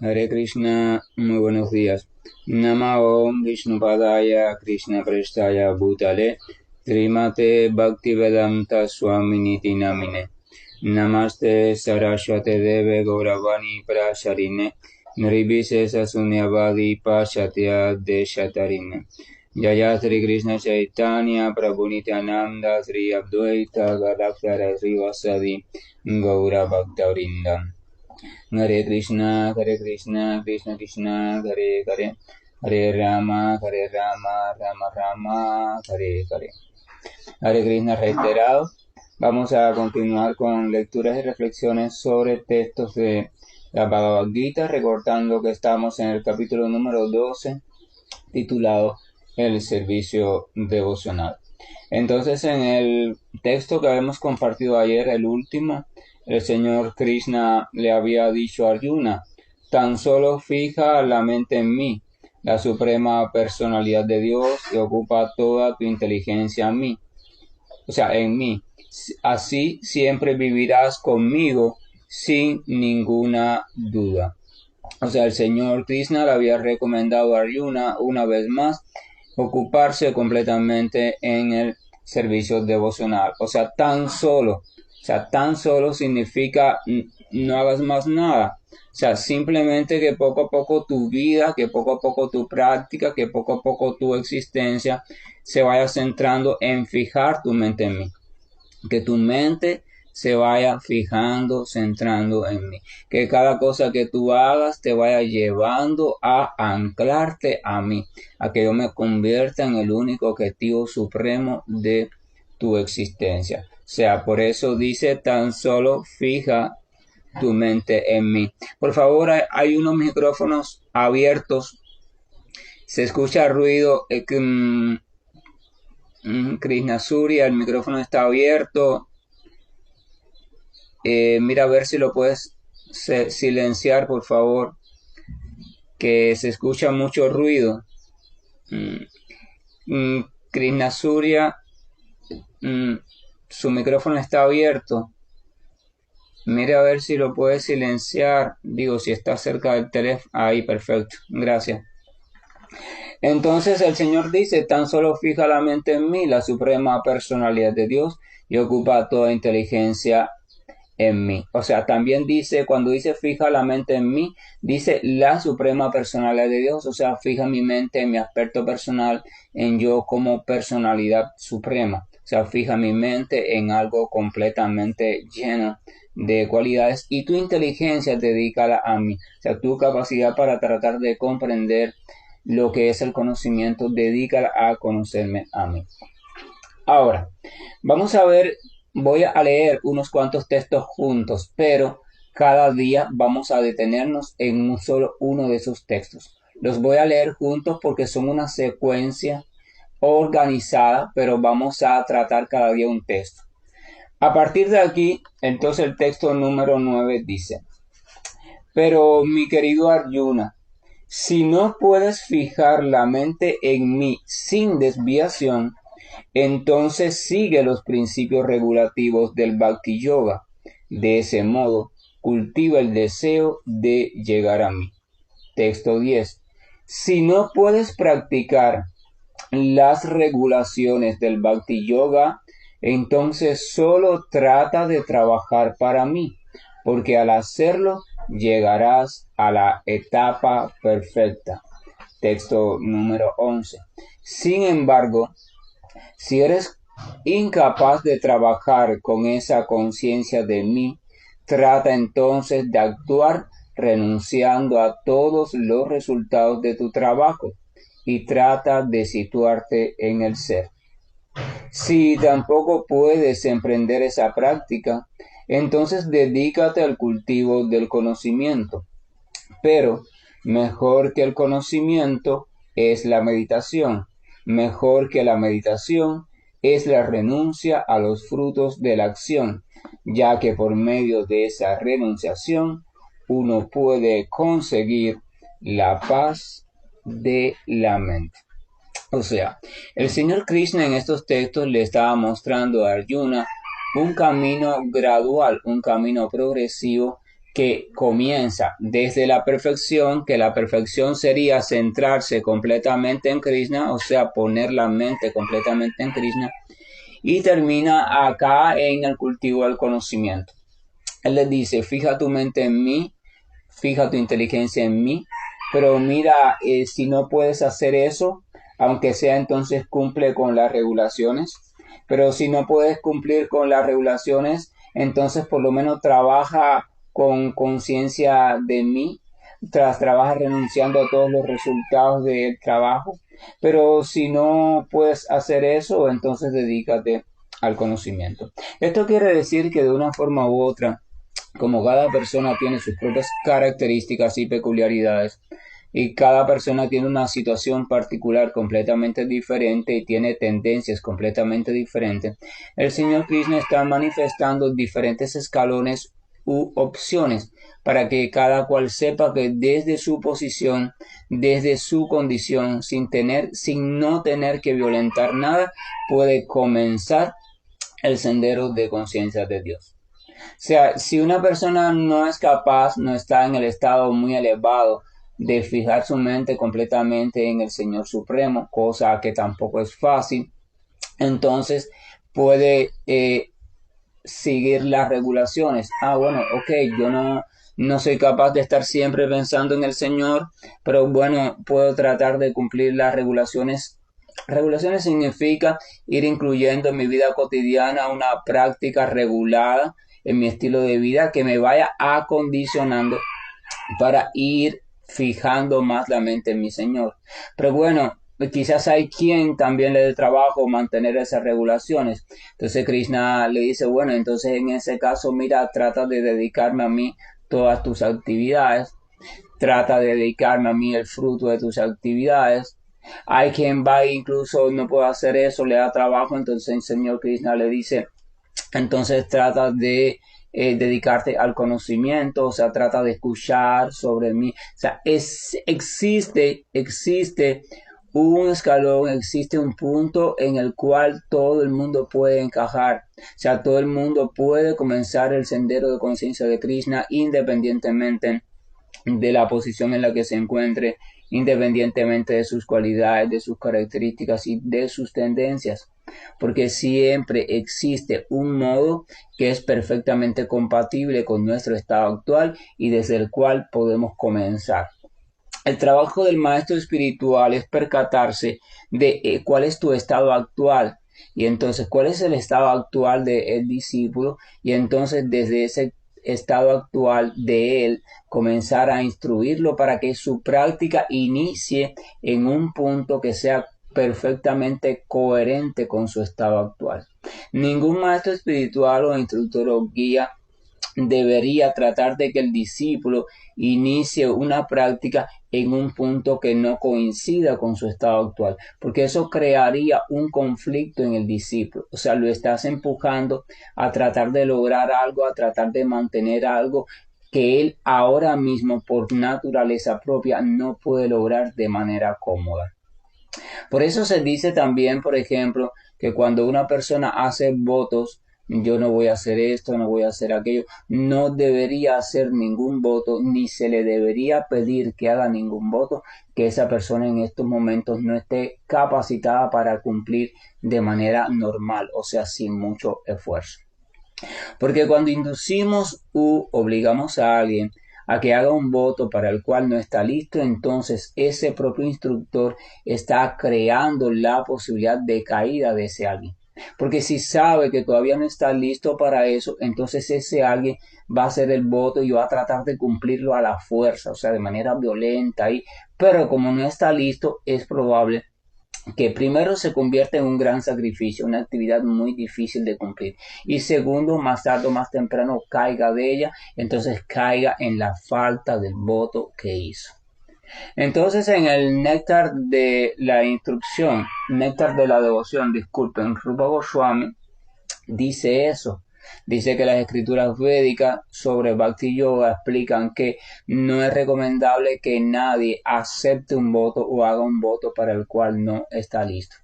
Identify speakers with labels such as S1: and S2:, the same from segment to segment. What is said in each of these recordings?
S1: Hare Krishna, muy buenos días. Nama Om Vishnupadaya Krishna Prestaya Bhutale Srimate Bhaktivedanta Swaminiti Namine Namaste Saraswate Deve Gauravani Prasharine Nirvishesha Sunyavadi Pashatya Deshatarine Jaya Sri Krishna Chaitanya Prabhu Nityananda Sri Advaita Gadadhara Sri Vasadi Gaura Bhakta Hare Krishna, Krishna Krishna, Hare Hare, Hare Rama, Rama Rama, Hare Hare. Hare Krishna reiterado. Vamos a continuar con lecturas y reflexiones sobre textos de la Bhagavad Gita, recordando que estamos en el capítulo número 12, titulado El servicio devocional. Entonces, en el texto que habíamos compartido ayer, el último, el señor Krishna le había dicho a Arjuna: tan solo fija la mente en mí, la suprema personalidad de Dios, y ocupa toda tu inteligencia en mí. O sea, en mí. Así siempre vivirás conmigo sin ninguna duda. O sea, el señor Krishna le había recomendado a Arjuna una vez más ocuparse completamente en el servicio devocional. O sea, tan solo significa no hagas más nada. O sea, simplemente que poco a poco tu vida, que poco a poco tu práctica, que poco a poco tu existencia se vaya centrando en fijar tu mente en mí. Que tu mente se vaya fijando, centrando en mí. Que cada cosa que tú hagas te vaya llevando a anclarte a mí, a que yo me convierta en el único objetivo supremo de tu existencia. O sea, por eso dice: tan solo fija tu mente en mí. Por favor, hay unos micrófonos abiertos. Se escucha ruido. Krishna Surya, el micrófono está abierto. Mira a ver si lo puedes silenciar, por favor, que se escucha mucho ruido. Krishna Surya, su micrófono está abierto. Mira a ver si lo puedes silenciar. Digo, si está cerca del teléfono. Ahí, perfecto. Gracias. Entonces el Señor dice: tan solo fija la mente en mí, la suprema personalidad de Dios, y ocupa toda inteligencia en mí. O sea, también dice, cuando dice fija la mente en mí, dice la suprema personalidad de Dios. O sea, fija mi mente en mi aspecto personal, en yo como personalidad suprema. O sea, fija mi mente en algo completamente lleno de cualidades, y tu inteligencia dedícala a mí. O sea, tu capacidad para tratar de comprender lo que es el conocimiento, dedícala a conocerme a mí. Ahora, vamos a ver. Voy a leer unos cuantos textos juntos, pero cada día vamos a detenernos en un solo uno de esos textos. Los voy a leer juntos porque son una secuencia organizada, pero vamos a tratar cada día un texto. A partir de aquí, entonces el texto número 9 dice: pero mi querido Arjuna, si no puedes fijar la mente en mí sin desviación, entonces sigue los principios regulativos del Bhakti Yoga. De ese modo, cultiva el deseo de llegar a mí. Texto 10. Si no puedes practicar las regulaciones del Bhakti Yoga, entonces solo trata de trabajar para mí, porque al hacerlo llegarás a la etapa perfecta. Texto número 11. Sin embargo, si eres incapaz de trabajar con esa conciencia de mí, trata entonces de actuar renunciando a todos los resultados de tu trabajo y trata de situarte en el ser. Si tampoco puedes emprender esa práctica, entonces dedícate al cultivo del conocimiento. Pero mejor que el conocimiento es la meditación. Mejor que la meditación es la renuncia a los frutos de la acción, ya que por medio de esa renunciación uno puede conseguir la paz de la mente. O sea, el señor Krishna en estos textos le estaba mostrando a Arjuna un camino gradual, un camino progresivo que comienza desde la perfección, que la perfección sería centrarse completamente en Krishna, o sea, poner la mente completamente en Krishna, y termina acá en el cultivo del conocimiento. Él les dice, fija tu mente en mí, fija tu inteligencia en mí, pero mira, si no puedes hacer eso, aunque sea entonces cumple con las regulaciones, pero si no puedes cumplir con las regulaciones, entonces por lo menos trabaja con conciencia de mí, trabaja renunciando a todos los resultados del trabajo, pero si no puedes hacer eso, entonces dedícate al conocimiento. Esto quiere decir que de una forma u otra, como cada persona tiene sus propias características y peculiaridades, y cada persona tiene una situación particular completamente diferente y tiene tendencias completamente diferentes, el Señor Krishna está manifestando diferentes escalones u opciones para que cada cual sepa que desde su posición, desde su condición, sin no tener que violentar nada, puede comenzar el sendero de conciencia de Dios. O sea, si una persona no es capaz, no está en el estado muy elevado de fijar su mente completamente en el Señor Supremo, cosa que tampoco es fácil, entonces puede seguir las regulaciones. Ah, bueno, ok, yo no soy capaz de estar siempre pensando en el Señor, pero bueno, puedo tratar de cumplir las regulaciones. Regulaciones significa ir incluyendo en mi vida cotidiana una práctica regulada en mi estilo de vida que me vaya acondicionando para ir fijando más la mente en mi Señor. Pero bueno, quizás hay quien también le dé trabajo mantener esas regulaciones. Entonces Krishna le dice, bueno, entonces en ese caso, mira, trata de dedicarme a mí todas tus actividades, trata de dedicarme a mí el fruto de tus actividades. Hay quien va e incluso no puede hacer eso, le da trabajo, entonces el Señor Krishna le dice, entonces trata de dedicarte al conocimiento, o sea, trata de escuchar sobre mí. O sea, existe un escalón, existe un punto en el cual todo el mundo puede encajar. O sea, todo el mundo puede comenzar el sendero de conciencia de Krishna independientemente de la posición en la que se encuentre, independientemente de sus cualidades, de sus características y de sus tendencias, porque siempre existe un modo que es perfectamente compatible con nuestro estado actual y desde el cual podemos comenzar. El trabajo del maestro espiritual es percatarse de cuál es tu estado actual y entonces cuál es el estado actual del discípulo y entonces desde ese estado actual de él comenzar a instruirlo para que su práctica inicie en un punto que sea perfectamente coherente con su estado actual. Ningún maestro espiritual o instructor o guía debería tratar de que el discípulo inicie una práctica en un punto que no coincida con su estado actual, porque eso crearía un conflicto en el discípulo. O sea, lo estás empujando a tratar de lograr algo, a tratar de mantener algo que él ahora mismo por naturaleza propia no puede lograr de manera cómoda. Por eso se dice también, por ejemplo, que cuando una persona hace votos, yo no voy a hacer esto, no voy a hacer aquello, no debería hacer ningún voto, ni se le debería pedir que haga ningún voto, que esa persona en estos momentos no esté capacitada para cumplir de manera normal, o sea, sin mucho esfuerzo. Porque cuando inducimos u obligamos a alguien a que haga un voto para el cual no está listo, entonces ese propio instructor está creando la posibilidad de caída de ese alguien. Porque si sabe que todavía no está listo para eso, entonces ese alguien va a hacer el voto y va a tratar de cumplirlo a la fuerza, o sea, de manera violenta. Pero como no está listo, es probable que primero se convierte en un gran sacrificio, una actividad muy difícil de cumplir. Y segundo, más tarde o más temprano caiga de ella, entonces caiga en la falta del voto que hizo. Entonces en el néctar de la instrucción, néctar de la devoción, disculpen, Rupa Goswami dice eso. Dice que las escrituras védicas sobre Bhakti Yoga explican que no es recomendable que nadie acepte un voto o haga un voto para el cual no está listo.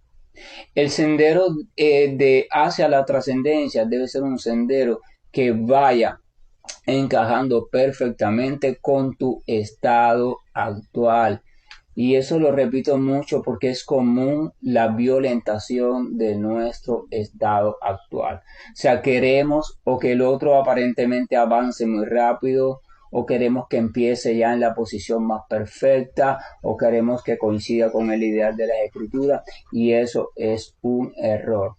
S1: El sendero de hacia la trascendencia debe ser un sendero que vaya encajando perfectamente con tu estado actual. Y eso lo repito mucho porque es común la violentación de nuestro estado actual. O sea, queremos o que el otro aparentemente avance muy rápido, o queremos que empiece ya en la posición más perfecta, o queremos que coincida con el ideal de la escritura, y eso es un error,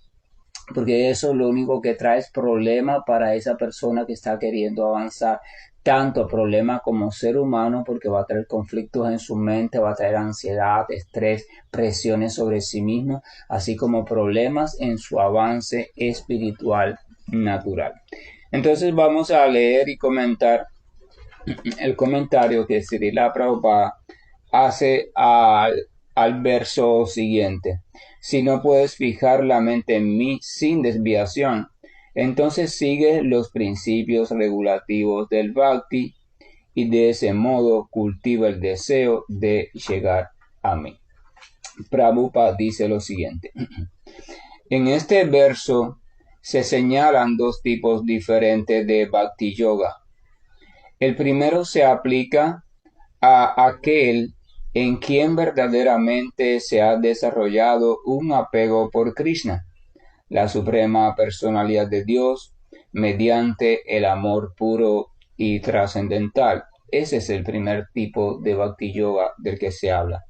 S1: porque eso lo único que trae es problema para esa persona que está queriendo avanzar, tanto problema como ser humano, porque va a traer conflictos en su mente, va a traer ansiedad, estrés, presiones sobre sí mismo, así como problemas en su avance espiritual natural. Entonces vamos a leer y comentar el comentario que Srila Prabhupada hace al verso siguiente. Si no puedes fijar la mente en mí sin desviación, entonces sigue los principios regulativos del Bhakti y de ese modo cultiva el deseo de llegar a mí. Prabhupada dice lo siguiente. En este verso se señalan dos tipos diferentes de Bhakti Yoga. El primero se aplica a aquel en quien verdaderamente se ha desarrollado un apego por Krishna, la suprema personalidad de Dios, mediante el amor puro y trascendental. Ese es el primer tipo de Bhakti Yoga del que se habla.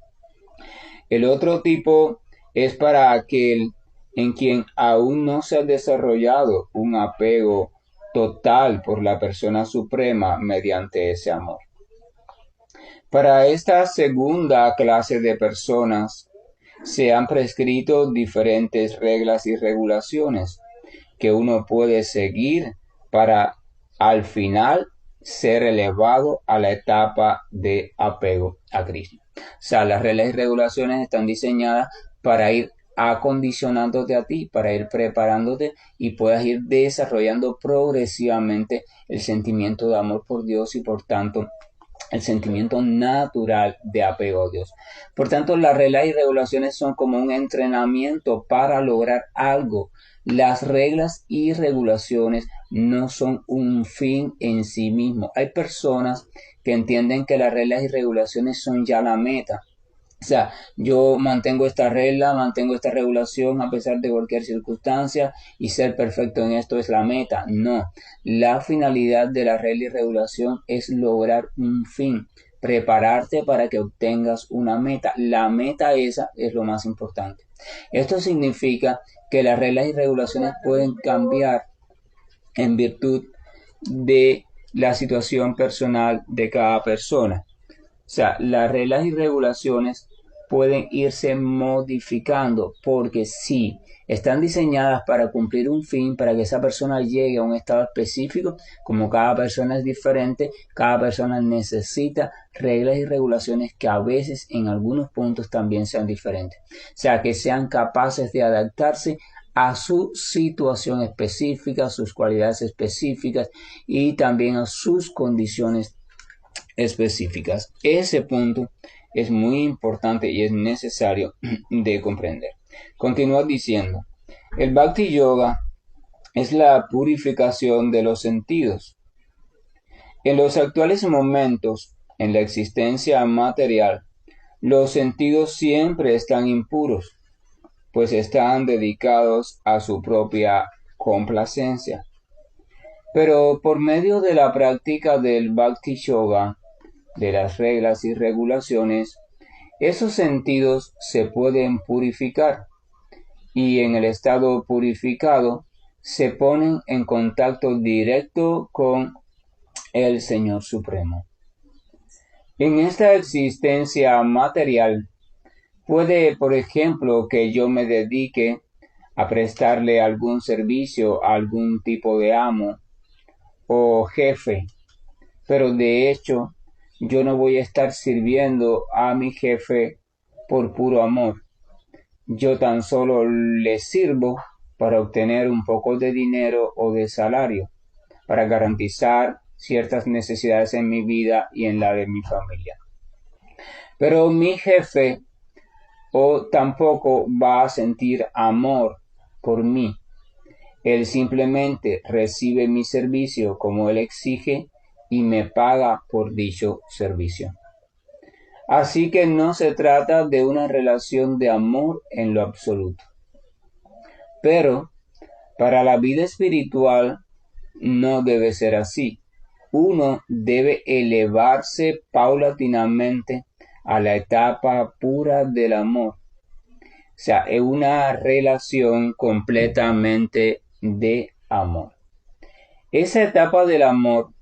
S1: El otro tipo es para aquel en quien aún no se ha desarrollado un apego total por la persona suprema mediante ese amor. Para esta segunda clase de personas se han prescrito diferentes reglas y regulaciones que uno puede seguir para al final ser elevado a la etapa de apego a Krishna. O sea, las reglas y regulaciones están diseñadas para ir acondicionándote a ti, para ir preparándote y puedas ir desarrollando progresivamente el sentimiento de amor por Dios y por tanto el sentimiento natural de apego a Dios. Por tanto, las reglas y regulaciones son como un entrenamiento para lograr algo. Las reglas y regulaciones no son un fin en sí mismo. Hay personas que entienden que las reglas y regulaciones son ya la meta. O sea, yo mantengo esta regla, mantengo esta regulación a pesar de cualquier circunstancia y ser perfecto en esto es la meta. No, la finalidad de la regla y regulación es lograr un fin, prepararte para que obtengas una meta. La meta esa es lo más importante. Esto significa que las reglas y regulaciones pueden cambiar en virtud de la situación personal de cada persona. O sea, las reglas y regulaciones pueden irse modificando porque sí, están diseñadas para cumplir un fin, para que esa persona llegue a un estado específico, como cada persona es diferente, cada persona necesita reglas y regulaciones que a veces en algunos puntos también sean diferentes. O sea, que sean capaces de adaptarse a su situación específica, a sus cualidades específicas y también a sus condiciones específicas. Ese punto es muy importante y es necesario de comprender. Continúa diciendo, el Bhakti Yoga es la purificación de los sentidos. En los actuales momentos, en la existencia material, los sentidos siempre están impuros, pues están dedicados a su propia complacencia. Pero por medio de la práctica del Bhakti Yoga, de las reglas y regulaciones, esos sentidos se pueden purificar y en el estado purificado se ponen en contacto directo con el Señor Supremo. En esta existencia material puede, por ejemplo, que yo me dedique a prestarle algún servicio a algún tipo de amo o jefe, pero de hecho yo no voy a estar sirviendo a mi jefe por puro amor. Yo tan solo le sirvo para obtener un poco de dinero o de salario, para garantizar ciertas necesidades en mi vida y en la de mi familia. Pero mi jefe o tampoco va a sentir amor por mí. Él simplemente recibe mi servicio como Él exige y me paga por dicho servicio. Así que no se trata de una relación de amor en lo absoluto. Pero para la vida espiritual no debe ser así. Uno debe elevarse paulatinamente a la etapa pura del amor. O sea, es una relación completamente de amor. Esa etapa del amor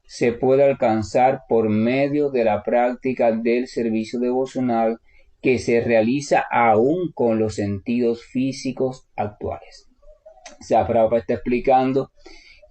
S1: se puede alcanzar por medio de la práctica del servicio devocional que se realiza aún con los sentidos físicos actuales. O sea, Prabhupada está explicando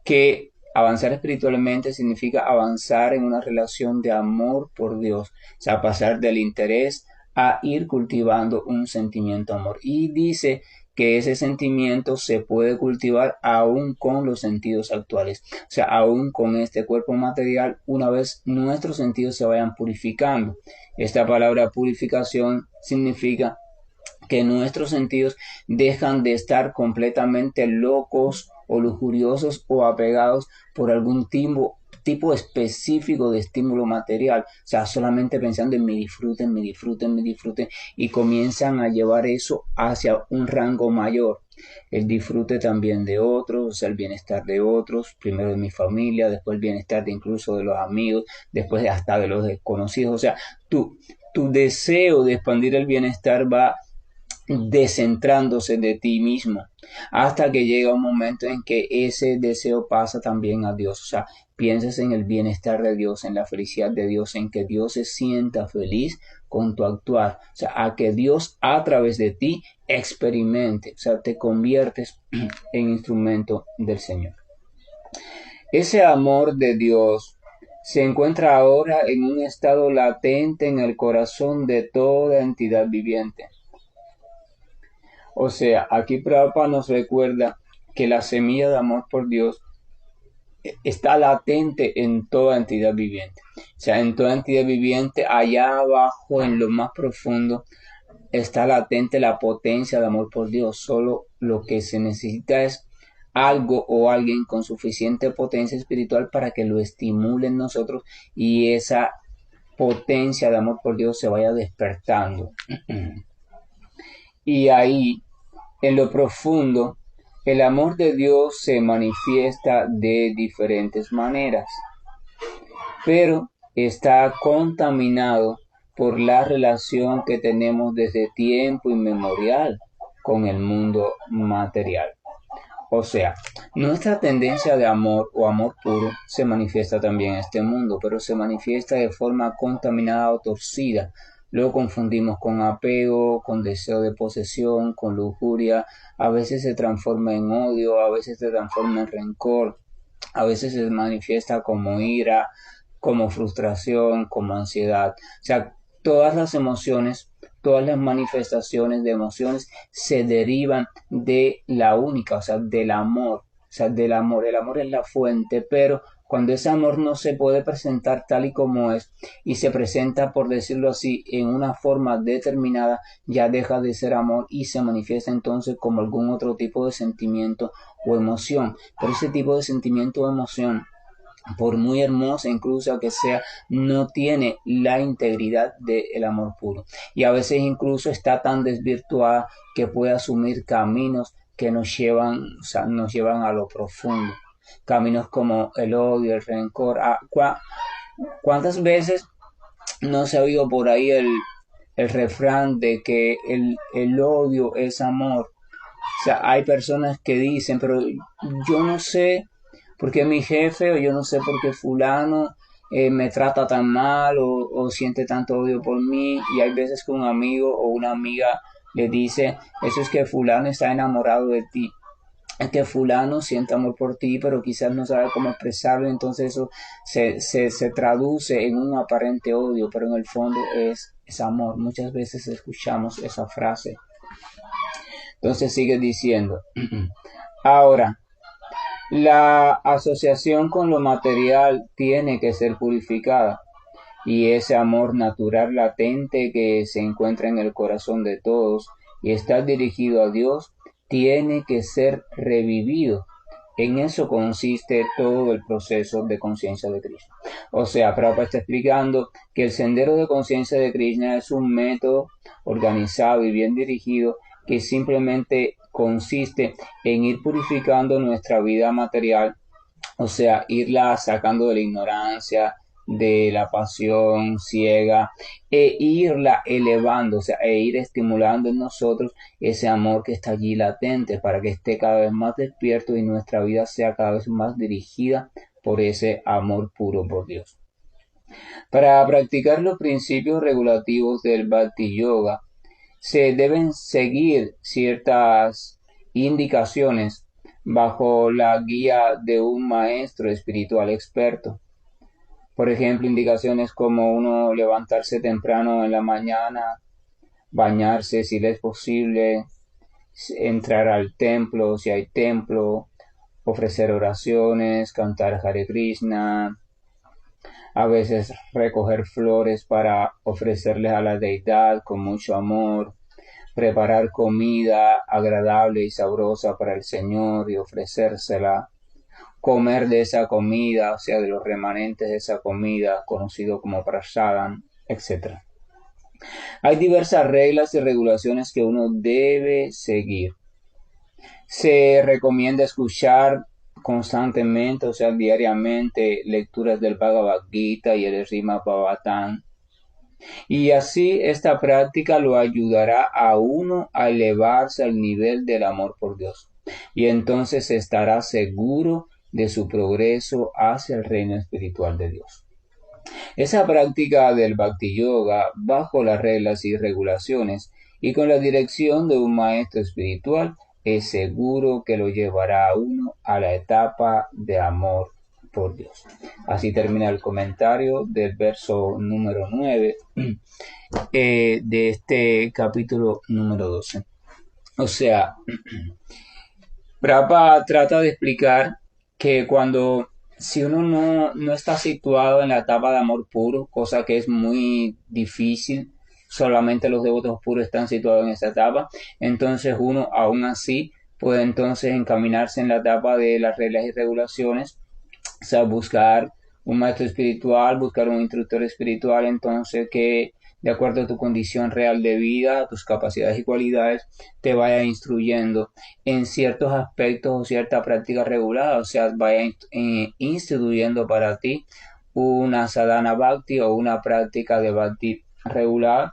S1: que avanzar espiritualmente significa avanzar en una relación de amor por Dios, o sea, pasar del interés a ir cultivando un sentimiento de amor. Y dice que ese sentimiento se puede cultivar aún con los sentidos actuales, o sea, aún con este cuerpo material, una vez nuestros sentidos se vayan purificando. Esta palabra purificación significa que nuestros sentidos dejan de estar completamente locos o lujuriosos o apegados por algún tipo específico de estímulo material, o sea, solamente pensando en mi disfrute, mi disfrute, mi disfrute, y comienzan a llevar eso hacia un rango mayor. El disfrute también de otros, o sea, el bienestar de otros, primero de mi familia, después el bienestar de incluso de los amigos, después hasta de los desconocidos, o sea, tu deseo de expandir el bienestar va descentrándose de ti mismo hasta que llega un momento en que ese deseo pasa también a Dios, o sea, piensas en el bienestar de Dios, en la felicidad de Dios, en que Dios se sienta feliz con tu actuar, o sea, a que Dios a través de ti experimente, o sea, te conviertes en instrumento del Señor. Ese amor de Dios se encuentra ahora en un estado latente en el corazón de toda entidad viviente. O sea, aquí Prabhupada nos recuerda que la semilla de amor por Dios está latente en toda entidad viviente. O sea, en toda entidad viviente, allá abajo, en lo más profundo, está latente la potencia de amor por Dios. Solo lo que se necesita es algo o alguien con suficiente potencia espiritual para que lo estimule en nosotros y esa potencia de amor por Dios se vaya despertando. Y ahí, en lo profundo, el amor de Dios se manifiesta de diferentes maneras, pero está contaminado por la relación que tenemos desde tiempo inmemorial con el mundo material. O sea, nuestra tendencia de amor o amor puro se manifiesta también en este mundo, pero se manifiesta de forma contaminada o torcida. Lo confundimos con apego, con deseo de posesión, con lujuria. A veces se transforma en odio, a veces se transforma en rencor, a veces se manifiesta como ira, como frustración, como ansiedad. O sea, todas las emociones, todas las manifestaciones de emociones se derivan de la única, o sea, del amor. O sea, del amor. El amor es la fuente, pero cuando ese amor no se puede presentar tal y como es y se presenta, por decirlo así, en una forma determinada, ya deja de ser amor y se manifiesta entonces como algún otro tipo de sentimiento o emoción. Pero ese tipo de sentimiento o emoción, por muy hermosa incluso que sea, no tiene la integridad del amor puro. Y a veces incluso está tan desvirtuada que puede asumir caminos que nos llevan, o sea, nos llevan a lo profundo. Caminos como el odio, el rencor. ¿Cuántas veces no se ha oído por ahí el refrán de que el odio es amor? O sea, hay personas que dicen, pero yo no sé por qué mi jefe o yo no sé por qué fulano me trata tan mal o siente tanto odio por mí. Y hay veces que un amigo o una amiga le dice, eso es que fulano está enamorado de ti. Es que fulano siente amor por ti, pero quizás no sabe cómo expresarlo, entonces eso se traduce en un aparente odio, pero en el fondo es amor. Muchas veces escuchamos esa frase. Entonces sigue diciendo, ahora, la asociación con lo material tiene que ser purificada y ese amor natural latente que se encuentra en el corazón de todos y está dirigido a Dios tiene que ser revivido. En eso consiste todo el proceso de conciencia de Krishna. O sea, Prabhupada está explicando que el sendero de conciencia de Krishna es un método organizado y bien dirigido que simplemente consiste en ir purificando nuestra vida material, o sea, irla sacando de la ignorancia, de la pasión ciega, e irla elevando, o sea, e ir estimulando en nosotros ese amor que está allí latente para que esté cada vez más despierto y nuestra vida sea cada vez más dirigida por ese amor puro por Dios. Para practicar los principios regulativos del Bhakti Yoga, se deben seguir ciertas indicaciones bajo la guía de un maestro espiritual experto. Por ejemplo, indicaciones como uno levantarse temprano en la mañana, bañarse si le es posible, entrar al templo si hay templo, ofrecer oraciones, cantar Hare Krishna, a veces recoger flores para ofrecerles a la deidad con mucho amor, preparar comida agradable y sabrosa para el Señor y ofrecérsela, comer de esa comida, o sea, de los remanentes de esa comida, conocido como prasadam, etc. Hay diversas reglas y regulaciones que uno debe seguir. Se recomienda escuchar constantemente, o sea, diariamente, lecturas del Bhagavad Gita y el Srimad Bhagavatam. Y así esta práctica lo ayudará a uno a elevarse al nivel del amor por Dios. Y entonces estará seguro de su progreso hacia el reino espiritual de Dios. Esa práctica del Bhakti Yoga, bajo las reglas y regulaciones y con la dirección de un maestro espiritual, es seguro que lo llevará a uno a la etapa de amor por Dios. Así termina el comentario del verso número 9 de este capítulo número 12. O sea, Prabhupada trata de explicar que si uno no está situado en la etapa de amor puro, cosa que es muy difícil, solamente los devotos puros están situados en esa etapa, entonces uno aún así puede entonces encaminarse en la etapa de las reglas y regulaciones, o sea, buscar un maestro espiritual, buscar un instructor espiritual, entonces que de acuerdo a tu condición real de vida, a tus capacidades y cualidades, te vaya instruyendo en ciertos aspectos o cierta práctica regulada, o sea, vaya instituyendo para ti una sadhana bhakti o una práctica de bhakti regular,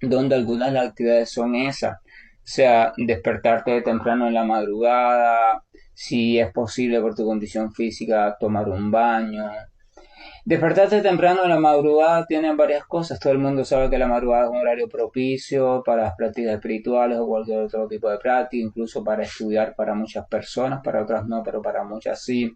S1: donde algunas de las actividades son esas, o sea, despertarte temprano en la madrugada, si es posible por tu condición física, tomar un baño. Despertarte temprano en la madrugada tienen varias cosas. Todo el mundo sabe que la madrugada es un horario propicio para las prácticas espirituales o cualquier otro tipo de práctica, incluso para estudiar para muchas personas, para otras no, pero para muchas sí.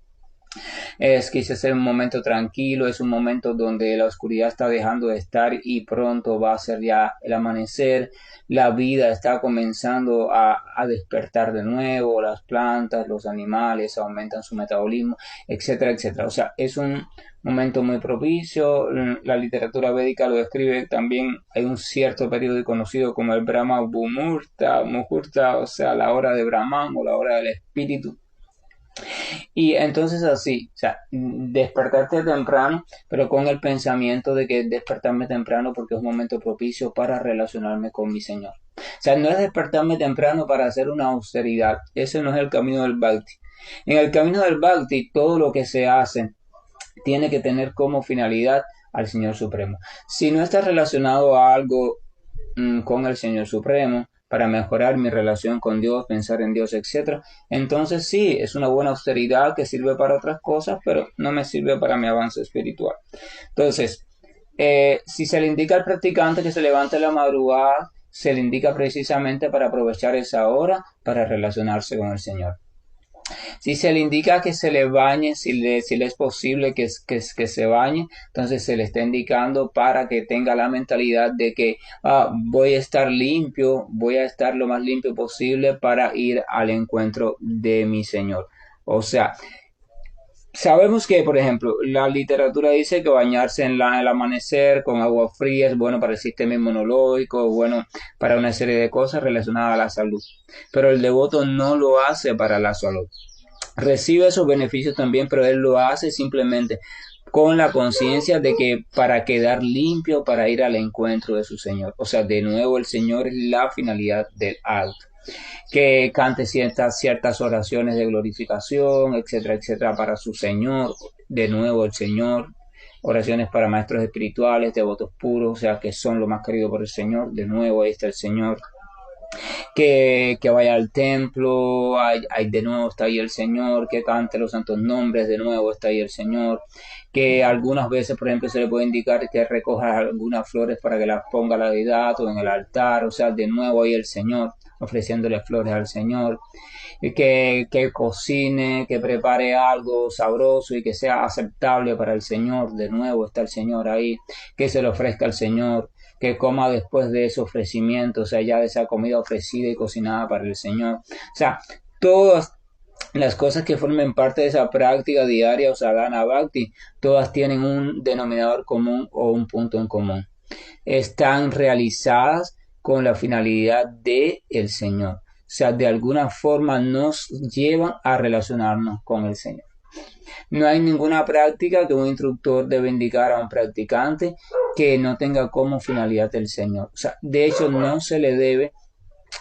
S1: Es quizás un momento tranquilo, es un momento donde la oscuridad está dejando de estar y pronto va a ser ya el amanecer, la vida está comenzando a despertar de nuevo, las plantas, los animales aumentan su metabolismo, etcétera, etcétera. O sea, es un momento muy propicio, la literatura védica lo describe también, hay un cierto periodo conocido como el Brahma Muhurta, o sea, la hora de Brahman o la hora del espíritu. Y entonces así, o sea, despertarte temprano, pero con el pensamiento de que despertarme temprano porque es un momento propicio para relacionarme con mi Señor. O sea, no es despertarme temprano para hacer una austeridad, ese no es el camino del Bhakti. En el camino del Bhakti, todo lo que se hace tiene que tener como finalidad al Señor Supremo. Si no está relacionado a algo con el Señor Supremo, para mejorar mi relación con Dios, pensar en Dios, etc. Entonces sí, es una buena austeridad que sirve para otras cosas, pero no me sirve para mi avance espiritual. Entonces, si se le indica al practicante que se levante la madrugada, se le indica precisamente para aprovechar esa hora para relacionarse con el Señor. Si se le indica que se le bañe, si le es posible que se bañe, entonces se le está indicando para que tenga la mentalidad de que voy a estar limpio, voy a estar lo más limpio posible para ir al encuentro de mi Señor. O sea, Sabemos que, por ejemplo, la literatura dice que bañarse en el amanecer con agua fría es bueno para el sistema inmunológico, es bueno para una serie de cosas relacionadas a la salud. Pero el devoto no lo hace para la salud. Recibe esos beneficios también, pero él lo hace simplemente con la conciencia de que para quedar limpio, para ir al encuentro de su Señor. O sea, de nuevo el Señor es la finalidad del acto. Que cante ciertas oraciones de glorificación, etcétera, etcétera, para su Señor, de nuevo el Señor, oraciones para maestros espirituales, devotos puros, o sea, que son lo más querido por el Señor, de nuevo ahí está el Señor, que vaya al templo, de nuevo está ahí el Señor, que cante los santos nombres, de nuevo está ahí el Señor, que algunas veces, por ejemplo, se le puede indicar que recoja algunas flores para que las ponga a la deidad o en el altar, o sea, de nuevo ahí el Señor, ofreciéndole flores al Señor, y que cocine, que prepare algo sabroso y que sea aceptable para el Señor, de nuevo está el Señor ahí, que se le ofrezca al Señor, que coma después de ese ofrecimiento, o sea, ya de esa comida ofrecida y cocinada para el Señor. O sea, todas las cosas que formen parte de esa práctica diaria o sadhana bhakti, todas tienen un denominador común o un punto en común. Están realizadas con la finalidad de el Señor. O sea, de alguna forma nos llevan a relacionarnos con el Señor. No hay ninguna práctica que un instructor debe indicar a un practicante que no tenga como finalidad el Señor. O sea, de hecho, no se le debe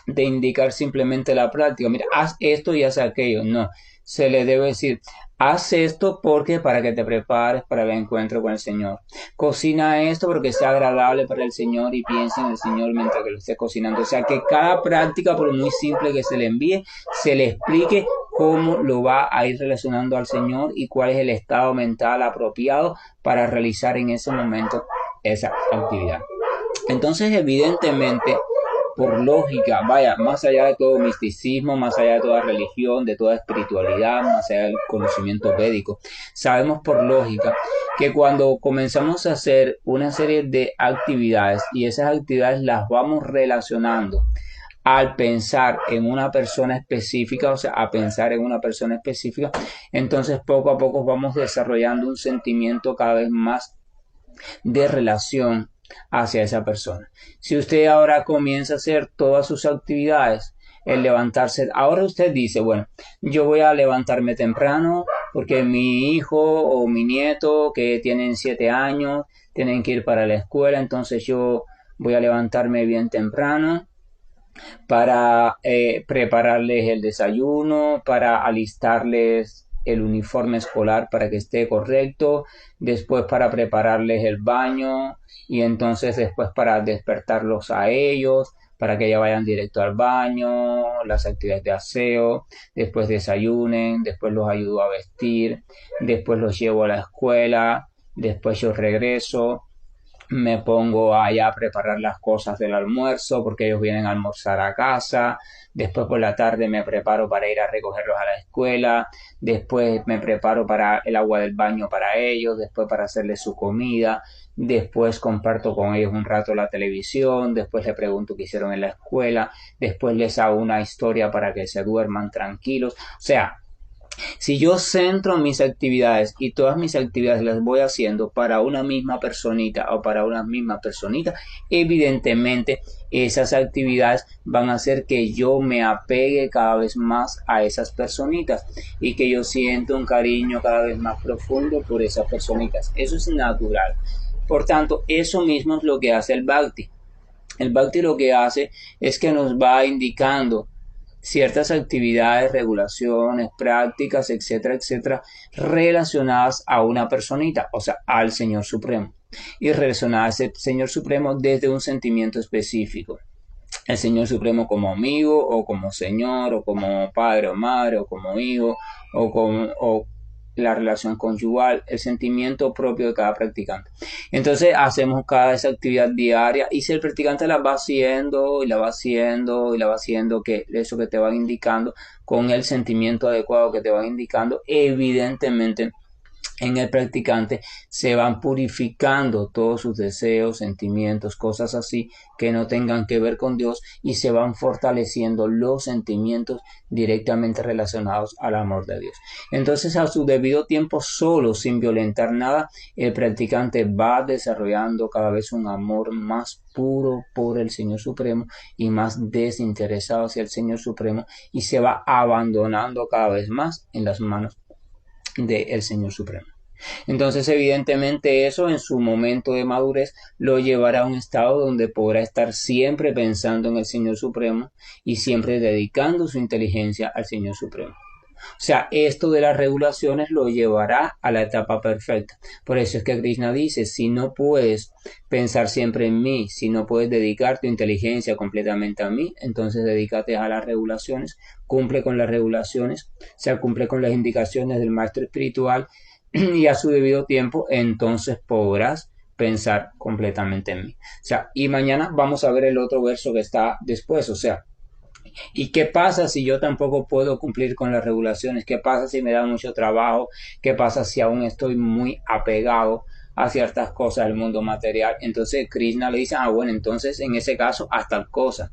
S1: de indicar simplemente la práctica. Mira, haz esto y haz aquello. No, se le debe decir, haz esto porque para que te prepares para el encuentro con el Señor. Cocina esto porque sea agradable para el Señor y piensa en el Señor mientras que lo esté cocinando. O sea, que cada práctica, por muy simple que se le envíe, se le explique cómo lo va a ir relacionando al Señor y cuál es el estado mental apropiado para realizar en ese momento esa actividad. Entonces, evidentemente, por lógica, vaya, más allá de todo misticismo, más allá de toda religión, de toda espiritualidad, más allá del conocimiento védico, sabemos por lógica que cuando comenzamos a hacer una serie de actividades y esas actividades las vamos relacionando al pensar en una persona específica, o sea, a pensar en una persona específica, entonces poco a poco vamos desarrollando un sentimiento cada vez más de relación hacia esa persona. Si usted ahora comienza a hacer todas sus actividades, el levantarse, ahora usted dice, bueno, yo voy a levantarme temprano porque mi hijo o mi nieto que tienen 7 años tienen que ir para la escuela, entonces yo voy a levantarme bien temprano para prepararles el desayuno, para alistarles el uniforme escolar para que esté correcto, después para prepararles el baño y entonces después para despertarlos a ellos, para que ya vayan directo al baño, las actividades de aseo, después desayunen, después los ayudo a vestir, después los llevo a la escuela, después yo regreso, me pongo allá a preparar las cosas del almuerzo porque ellos vienen a almorzar a casa, después por la tarde me preparo para ir a recogerlos a la escuela, después me preparo para el agua del baño para ellos, después para hacerles su comida, después comparto con ellos un rato la televisión, después les pregunto qué hicieron en la escuela, después les hago una historia para que se duerman tranquilos, o sea, si yo centro mis actividades y todas mis actividades las voy haciendo para una misma personita o para una misma personita, evidentemente esas actividades van a hacer que yo me apegue cada vez más a esas personitas y que yo siento un cariño cada vez más profundo por esas personitas. Eso es natural. Por tanto, eso mismo es lo que hace el Bhakti. El Bhakti lo que hace es que nos va indicando ciertas actividades, regulaciones, prácticas, etcétera, etcétera, relacionadas a una personita, o sea, al Señor Supremo, y relacionadas a ese Señor Supremo desde un sentimiento específico. El Señor Supremo como amigo, o como Señor, o como padre o madre, o como hijo, o la relación conyugal, el sentimiento propio de cada practicante. Entonces hacemos cada esa actividad diaria y si el practicante la va haciendo y la va haciendo y la va haciendo, que eso que te van indicando con el sentimiento adecuado que te van indicando, evidentemente en el practicante se van purificando todos sus deseos, sentimientos, cosas así que no tengan que ver con Dios y se van fortaleciendo los sentimientos directamente relacionados al amor de Dios. Entonces, a su debido tiempo, solo, sin violentar nada, el practicante va desarrollando cada vez un amor más puro por el Señor Supremo y más desinteresado hacia el Señor Supremo, y se va abandonando cada vez más en las manos del Señor Supremo. Entonces, evidentemente, eso en su momento de madurez lo llevará a un estado donde podrá estar siempre pensando en el Señor Supremo y siempre dedicando su inteligencia al Señor Supremo. O sea, esto de las regulaciones lo llevará a la etapa perfecta. Por eso es que Krishna dice, si no puedes pensar siempre en mí, si no puedes dedicar tu inteligencia completamente a mí, entonces dedícate a las regulaciones, cumple con las regulaciones, o sea, cumple con las indicaciones del maestro espiritual y a su debido tiempo, entonces podrás pensar completamente en mí. O sea, y mañana vamos a ver el otro verso que está después, o sea, ¿y qué pasa si yo tampoco puedo cumplir con las regulaciones? ¿Qué pasa si me da mucho trabajo? ¿Qué pasa si aún estoy muy apegado a ciertas cosas del mundo material? Entonces Krishna le dice, bueno, entonces en ese caso, haz tal cosa.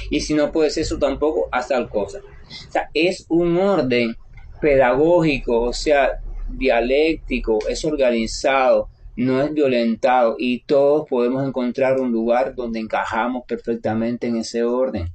S1: Y si no puedes eso tampoco, haz tal cosa. O sea, es un orden pedagógico, o sea, dialéctico, es organizado, no es violentado y todos podemos encontrar un lugar donde encajamos perfectamente en ese orden.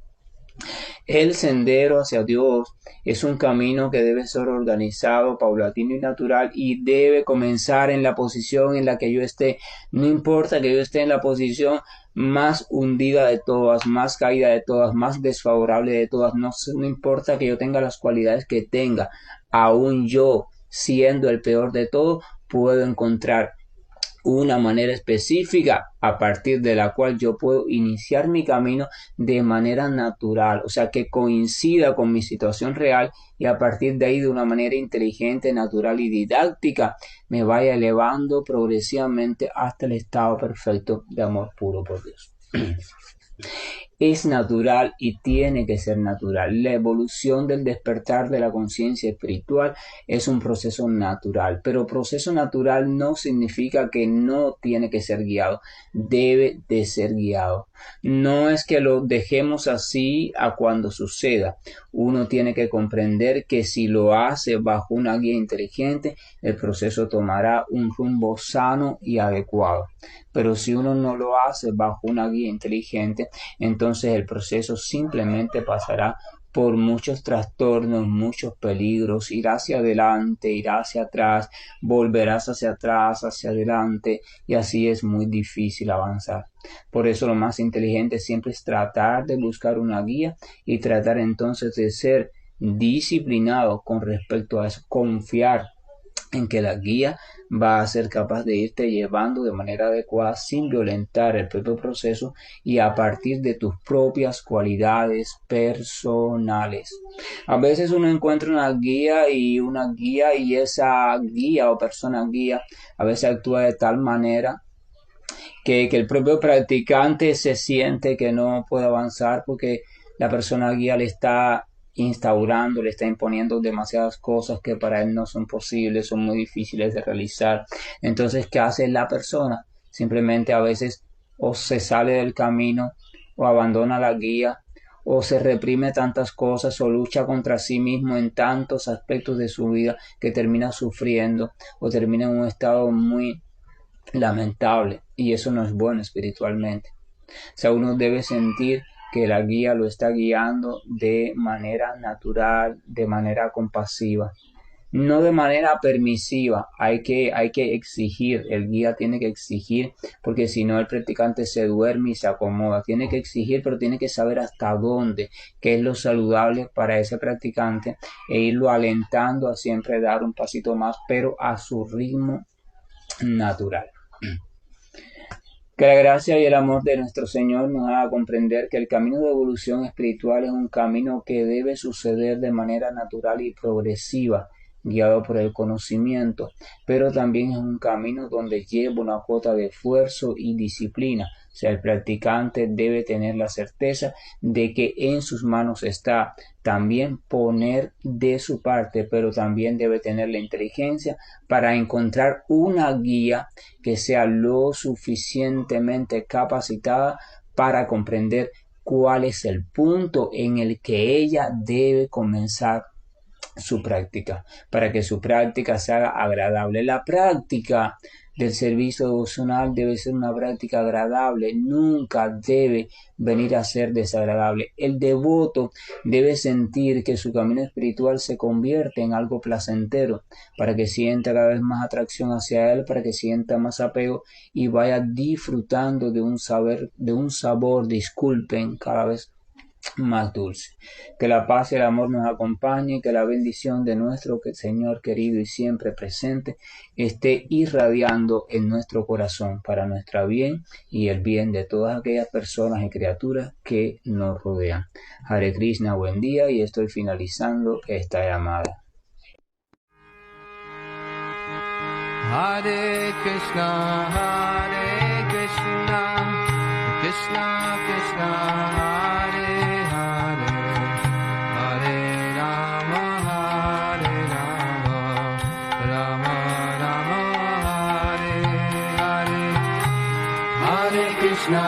S1: El sendero hacia Dios es un camino que debe ser organizado, paulatino y natural, y debe comenzar en la posición en la que yo esté. No importa que yo esté en la posición más hundida de todas, más caída de todas, más desfavorable de todas. No importa que yo tenga las cualidades que tenga. Aún yo, siendo el peor de todo, puedo encontrar una manera específica a partir de la cual yo puedo iniciar mi camino de manera natural, o sea, que coincida con mi situación real, y a partir de ahí, de una manera inteligente, natural y didáctica, me vaya elevando progresivamente hasta el estado perfecto de amor puro por Dios. Es natural y tiene que ser natural. La evolución del despertar de la conciencia espiritual es un proceso natural, pero proceso natural no significa que no tiene que ser guiado, debe de ser guiado. No es que lo dejemos así a cuando suceda. Uno tiene que comprender que si lo hace bajo una guía inteligente, el proceso tomará un rumbo sano y adecuado. Pero si uno no lo hace bajo una guía inteligente, entonces el proceso simplemente pasará por muchos trastornos, muchos peligros, irá hacia adelante, irá hacia atrás, volverás hacia atrás, hacia adelante, y así es muy difícil avanzar. Por eso lo más inteligente siempre es tratar de buscar una guía y tratar entonces de ser disciplinado con respecto a eso, confiar en que la guía va a ser capaz de irte llevando de manera adecuada sin violentar el propio proceso y a partir de tus propias cualidades personales. A veces uno encuentra una guía y esa guía o persona guía a veces actúa de tal manera que el propio practicante se siente que no puede avanzar porque la persona guía le está instaurando, le está imponiendo demasiadas cosas que para él no son posibles, son muy difíciles de realizar. Entonces, ¿qué hace la persona? Simplemente a veces o se sale del camino o abandona la guía o se reprime tantas cosas o lucha contra sí mismo en tantos aspectos de su vida que termina sufriendo o termina en un estado muy lamentable, y eso no es bueno espiritualmente. O sea, uno debe sentir que la guía lo está guiando de manera natural, de manera compasiva, no de manera permisiva. Hay que exigir, el guía tiene que exigir, porque si no el practicante se duerme y se acomoda. Tiene que exigir, pero tiene que saber hasta dónde, qué es lo saludable para ese practicante, e irlo alentando a siempre dar un pasito más, pero a su ritmo natural. Que la gracia y el amor de nuestro Señor nos haga comprender que el camino de evolución espiritual es un camino que debe suceder de manera natural y progresiva, guiado por el conocimiento, pero también es un camino donde lleva una cuota de esfuerzo y disciplina. O sea, el practicante debe tener la certeza de que en sus manos está también poner de su parte, pero también debe tener la inteligencia para encontrar una guía que sea lo suficientemente capacitada para comprender cuál es el punto en el que ella debe comenzar su práctica, para que su práctica se haga agradable. La práctica del servicio devocional debe ser una práctica agradable, nunca debe venir a ser desagradable. El devoto debe sentir que su camino espiritual se convierte en algo placentero, para que sienta cada vez más atracción hacia él, para que sienta más apego y vaya disfrutando de un sabor, disculpen, cada vez más dulce. Que la paz y el amor nos acompañen, que la bendición de nuestro Señor querido y siempre presente esté irradiando en nuestro corazón para nuestro bien y el bien de todas aquellas personas y criaturas que nos rodean. Hare Krishna, buen día, y estoy finalizando esta llamada.
S2: Hare Krishna, Krishna Krishna, Hare Hare, Hare Rama, Rama Rama, Hare Hare, Hare Krishna,